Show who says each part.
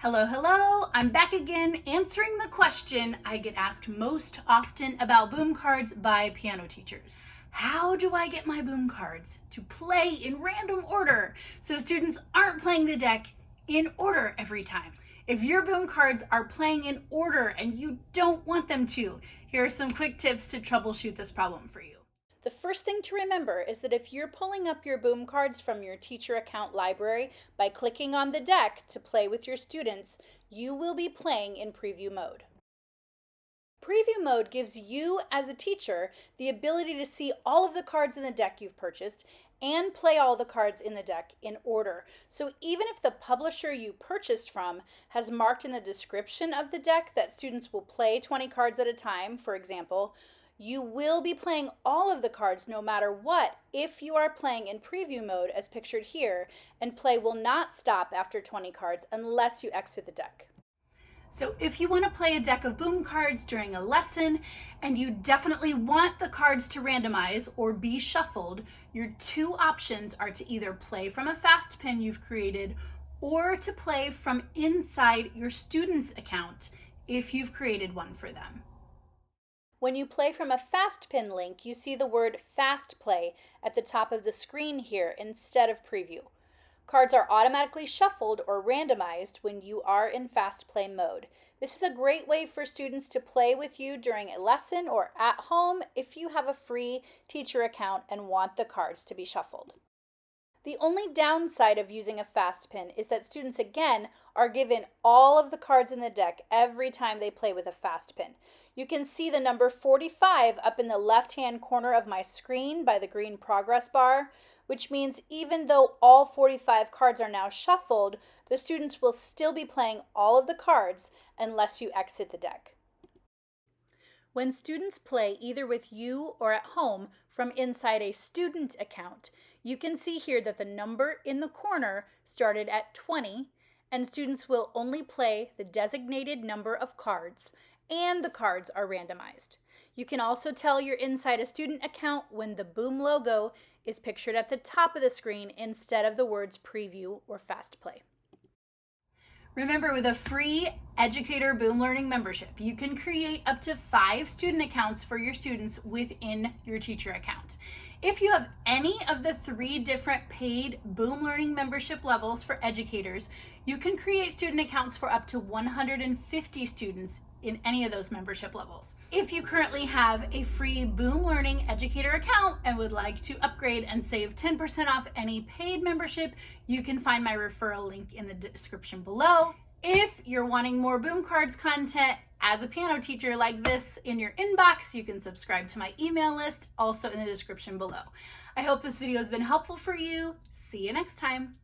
Speaker 1: Hello, hello. I'm back again answering the question I get asked most often about boom cards by piano teachers. How do I get my boom cards to play in random order so students aren't playing the deck in order every time? If your boom cards are playing in order and you don't want them to, here are some quick tips to troubleshoot this problem for you. The first thing to remember is that if you're pulling up your boom cards from your teacher account library by clicking on the deck to play with your students, you will be playing in preview mode. Preview mode gives you, as a teacher, the ability to see all of the cards in the deck you've purchased and play all the cards in the deck in order. So even if the publisher you purchased from has marked in the description of the deck that students will play 20 cards at a time, for example, you will be playing all of the cards no matter what if you are playing in preview mode as pictured here, and play will not stop after 20 cards unless you exit the deck. So if you want to play a deck of boom cards during a lesson and you definitely want the cards to randomize or be shuffled, your two options are to either play from a FastPin you've created or to play from inside your student's account if you've created one for them. When you play from a FastPin link, you see the word FastPlay at the top of the screen here instead of preview. Cards are automatically shuffled or randomized when you are in FastPlay mode. This is a great way for students to play with you during a lesson or at home if you have a free teacher account and want the cards to be shuffled. The only downside of using a FastPin is that students, again, are given all of the cards in the deck every time they play with a FastPin. You can see the number 45 up in the left-hand corner of my screen by the green progress bar, which means even though all 45 cards are now shuffled, the students will still be playing all of the cards unless you exit the deck. When students play either with you or at home from inside a student account, you can see here that the number in the corner started at 20, and students will only play the designated number of cards, and the cards are randomized. You can also tell you're inside a student account when the boom logo is pictured at the top of the screen instead of the words preview or FastPlay. Remember, with a free Educator Boom Learning membership, you can create up to 5 student accounts for your students within your teacher account. If you have any of the 3 different paid Boom Learning membership levels for educators, you can create student accounts for up to 150 students in any of those membership levels. If you currently have a free Boom Learning educator account and would like to upgrade and save 10% off any paid membership, you can find my referral link in the description below. If you're wanting more boom cards content as a piano teacher like this in your inbox, you can subscribe to my email list, also in the description below. I hope this video has been helpful for you. See you next time.